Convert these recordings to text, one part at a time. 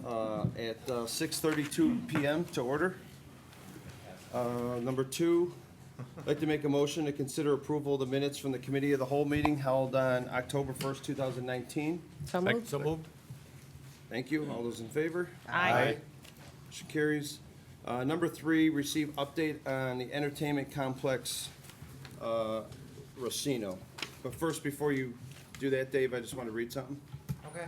at 6:32 PM to order. Number two, I'd like to make a motion to consider approval of the minutes from the Committee of the Whole meeting held on October 1st, 2019. So moved. So moved. Thank you. All those in favor? Aye. Motion carries. Number three, receive update on the entertainment complex, Racino. But first, before you do that, Dave, I just want to read something. Okay.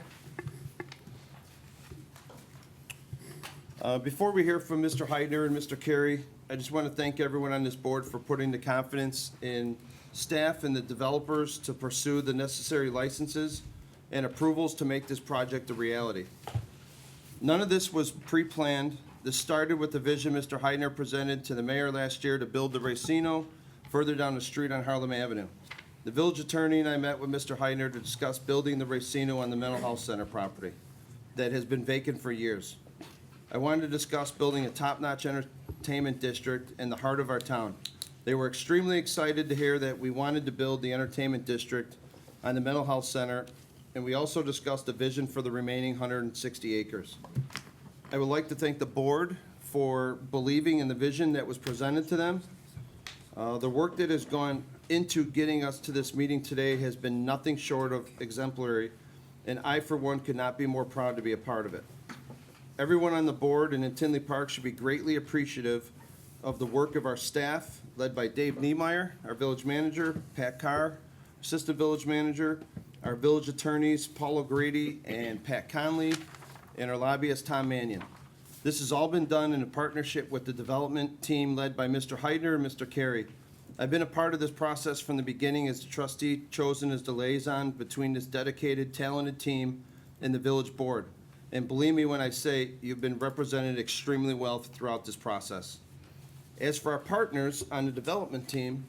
Before we hear from Mr. Heidner and Mr. Carey, I just want to thank everyone on this board for putting the confidence in staff and the developers to pursue the necessary licenses and approvals to make this project a reality. None of this was pre-planned. This started with the vision Mr. Heidner presented to the mayor last year to build the Racino further down the street on Harlem Avenue. The village attorney and I met with Mr. Heidner to discuss building the Racino on the mental health center property that has been vacant for years. I wanted to discuss building a top-notch entertainment district in the heart of our town. They were extremely excited to hear that we wanted to build the entertainment district on the mental health center, and we also discussed a vision for the remaining 160 acres. I would like to thank the board for believing in the vision that was presented to them. The work that has gone into getting us to this meeting today has been nothing short of exemplary, and I, for one, could not be more proud to be a part of it. Everyone on the board and in Tinley Park should be greatly appreciative of the work of our staff, led by Dave Niemeyer, our village manager, Pat Carr, assistant village manager, our village attorneys, Paul O'Grady and Pat Conley, and our lobbyist, Tom Mannion. This has all been done in a partnership with the development team led by Mr. Heidner and Mr. Carey. I've been a part of this process from the beginning as the trustee chosen as the liaison between this dedicated, talented team and the village board. And believe me when I say you've been represented extremely well throughout this process. As for our partners on the development team,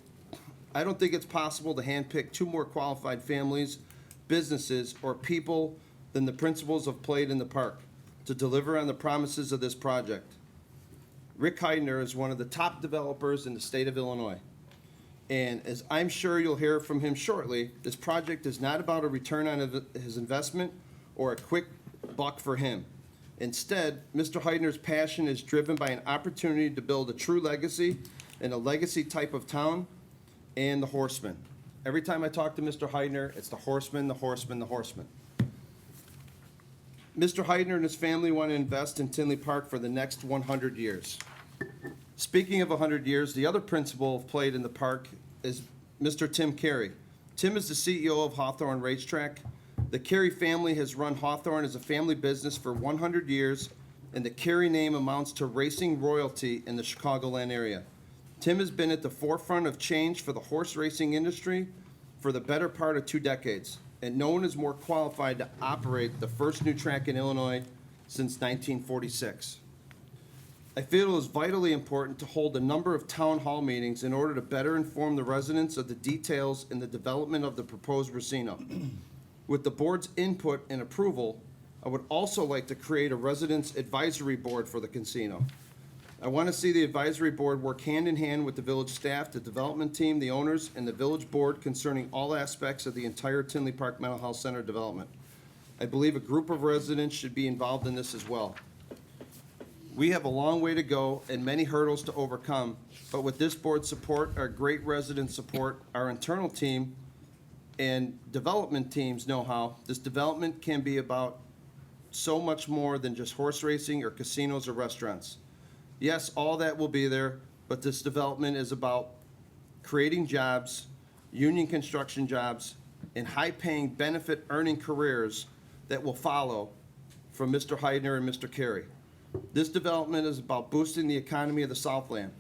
I don't think it's possible to handpick two more qualified families, businesses, or people than the principals of Played in the Park to deliver on the promises of this project. Rick Heidner is one of the top developers in the state of Illinois. And as I'm sure you'll hear from him shortly, this project is not about a return on his investment or a quick buck for him. Instead, Mr. Heidner's passion is driven by an opportunity to build a true legacy in a legacy type of town and the horsemen. Every time I talk to Mr. Heidner, it's the horsemen, the horsemen, the horsemen. Mr. Heidner and his family want to invest in Tinley Park for the next 100 years. Speaking of 100 years, the other principal of Played in the Park is Mr. Tim Carey. Tim is the CEO of Hawthorne Racetrack. The Carey family has run Hawthorne as a family business for 100 years, and the Carey name amounts to racing royalty in the Chicagoland area. Tim has been at the forefront of change for the horse racing industry for the better part of 2 decades, and no one is more qualified to operate the first new track in Illinois since 1946. I feel it is vitally important to hold a number of town hall meetings in order to better inform the residents of the details in the development of the proposed Racino. With the board's input and approval, I would also like to create a residents advisory board for the casino. I want to see the advisory board work hand in hand with the village staff, the development team, the owners, and the village board concerning all aspects of the entire Tinley Park Mental Health Center development. I believe a group of residents should be involved in this as well. We have a long way to go and many hurdles to overcome, but with this board's support, our great resident support, our internal team, and development teams know-how, this development can be about so much more than just horse racing or casinos or restaurants. Yes, all that will be there, but this development is about creating jobs, union construction jobs, and high-paying benefit-earning careers that will follow from Mr. Heidner and Mr. Carey. This development is about boosting the economy of the Southland.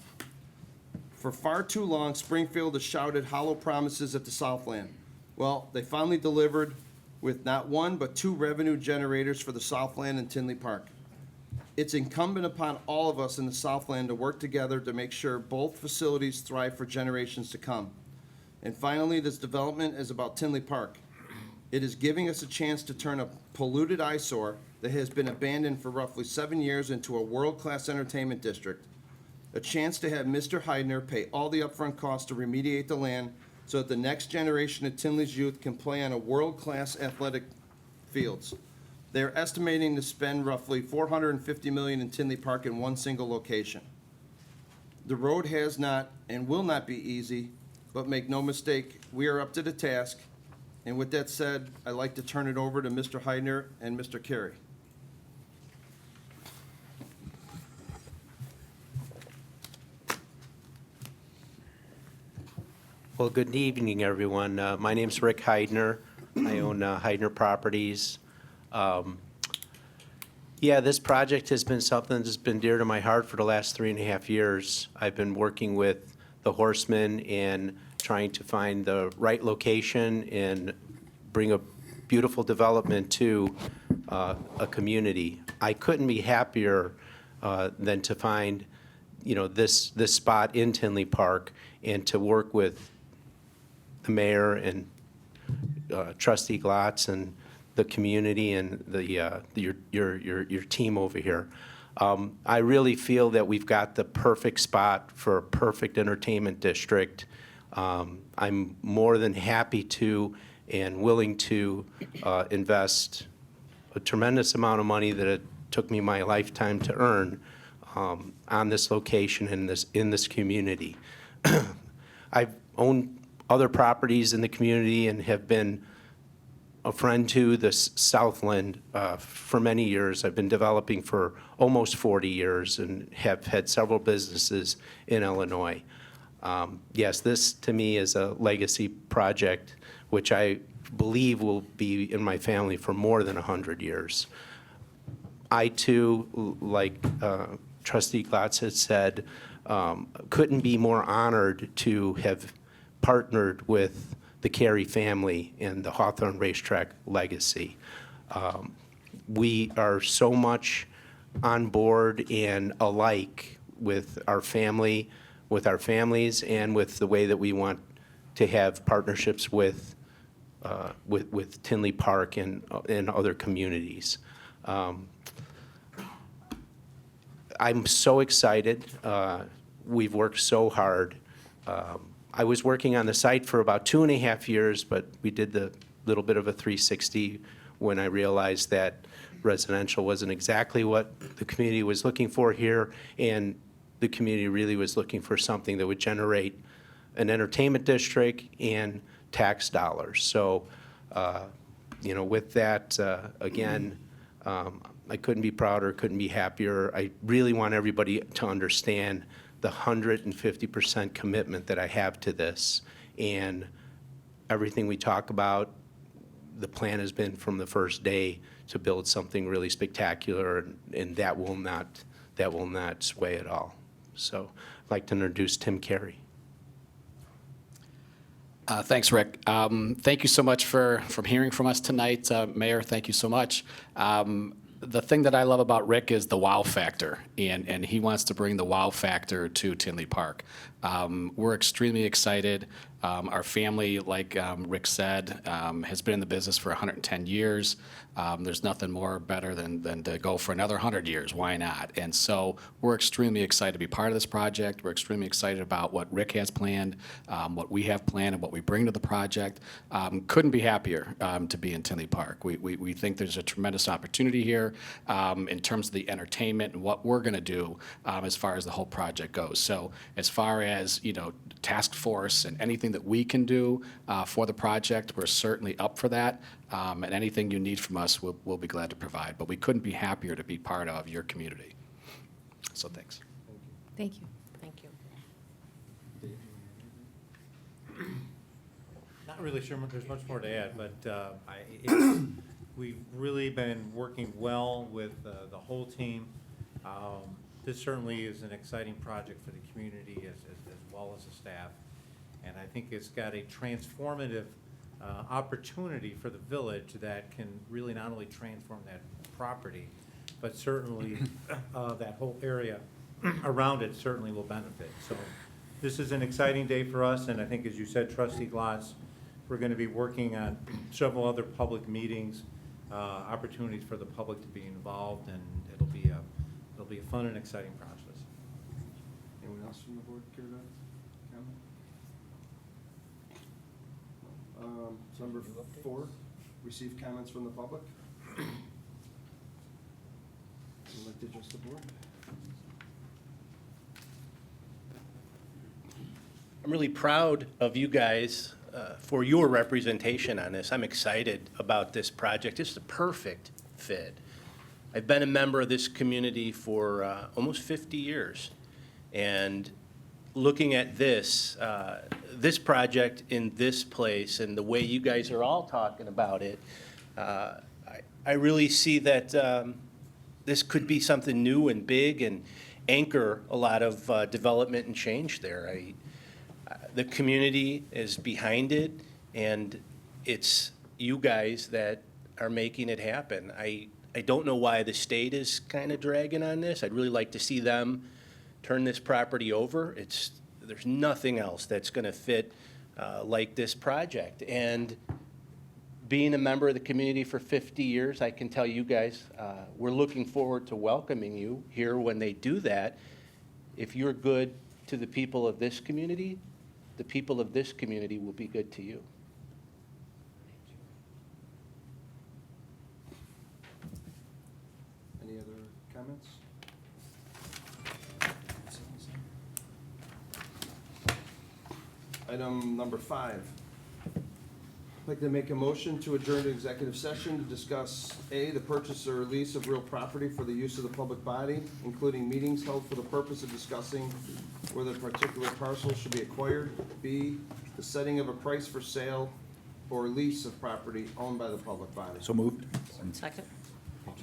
For far too long, Springfield has shouted hollow promises at the Southland. Well, they finally delivered with not one, but 2 revenue generators for the Southland and Tinley Park. It's incumbent upon all of us in the Southland to work together to make sure both facilities thrive for generations to come. And finally, this development is about Tinley Park. It is giving us a chance to turn a polluted eyesore that has been abandoned for roughly 7 years into a world-class entertainment district. A chance to have Mr. Heidner pay all the upfront costs to remediate the land so that the next generation of Tinley's youth can play on a world-class athletic fields. They're estimating to spend roughly $450 million in Tinley Park in one single location. The road has not and will not be easy, but make no mistake, we are up to the task. And with that said, I'd like to turn it over to Mr. Heidner and Mr. Carey. Well, good evening, everyone. My name's Rick Heidner. I own Heidner Properties. Yeah, this project has been something that's been dear to my heart for the last 3.5 years. I've been working with the Horsemen and trying to find the right location and bring a beautiful development to a community. I couldn't be happier than to find, this spot in Tinley Park and to work with the mayor and Trustee Glotz and the community and your team over here. I really feel that we've got the perfect spot for a perfect entertainment district. I'm more than happy to and willing to invest a tremendous amount of money that it took me my lifetime to earn on this location in this community. I've owned other properties in the community and have been a friend to the Southland for many years. I've been developing for almost 40 years and have had several businesses in Illinois. Yes, this to me is a legacy project, which I believe will be in my family for more than 100 years. I too, like Trustee Glotz had said, couldn't be more honored to have partnered with the Carey family and the Hawthorne Racetrack legacy. We are so much on board and alike with our family, with our families, and with the way that we want to have partnerships with Tinley Park and other communities. I'm so excited. We've worked so hard. I was working on the site for about 2.5 years, but we did the little bit of a 360 when I realized that residential wasn't exactly what the community was looking for here, and the community really was looking for something that would generate an entertainment district and tax dollars. So, with that, again, I couldn't be prouder, couldn't be happier. I really want everybody to understand the 150% commitment that I have to this. And everything we talk about, the plan has been from the first day to build something really spectacular, and that will not sway at all. So I'd like to introduce Tim Carey. Thanks, Rick. Thank you so much for hearing from us tonight. Mayor, thank you so much. The thing that I love about Rick is the wow factor, and he wants to bring the wow factor to Tinley Park. We're extremely excited. Our family, like Rick said, has been in the business for 110 years. There's nothing more better than to go for another 100 years. Why not? And so we're extremely excited to be part of this project. We're extremely excited about what Rick has planned, what we have planned, and what we bring to the project. Couldn't be happier to be in Tinley Park. We think there's a tremendous opportunity here in terms of the entertainment and what we're going to do as far as the whole project goes. So as far as, task force and anything that we can do for the project, we're certainly up for that. And anything you need from us, we'll be glad to provide. But we couldn't be happier to be part of your community. So thanks. Thank you. Thank you. Not really sure there's much more to add, but we've really been working well with the whole team. This certainly is an exciting project for the community as well as the staff. And I think it's got a transformative opportunity for the village that can really not only transform that property, but certainly that whole area around it certainly will benefit. So this is an exciting day for us, and I think, as you said, Trustee Glotz, we're going to be working on several other public meetings, opportunities for the public to be involved, and it'll be a fun and exciting process. Anyone else from the board care to comment? Number 4, receive comments from the public. to address the board? I'm really proud of you guys for your representation on this. I'm excited about this project. It's the perfect fit. I've been a member of this community for almost 50 years. And looking at this, this project in this place and the way you guys are all talking about it, I really see that this could be something new and big and anchor a lot of development and change there. The community is behind it, and it's you guys that are making it happen. I don't know why the state is kind of dragging on this. I'd really like to see them turn this property over. There's nothing else that's going to fit like this project. And being a member of the community for 50 years, I can tell you guys, we're looking forward to welcoming you here when they do that. If you're good to the people of this community, the people of this community will be good to you. Any other comments? Item number 5. I'd like to make a motion to adjourn to executive session to discuss A, the purchase or lease of real property for the use of the public body, including meetings held for the purpose of discussing whether a particular parcel should be acquired. B, the setting of a price for sale or lease of property owned by the public body. So moved. Second? All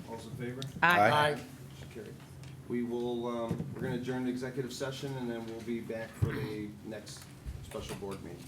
those in favor? Aye. Motion carried. We will, we're gonna adjourn to executive session, and then we'll be back for the next special board meeting.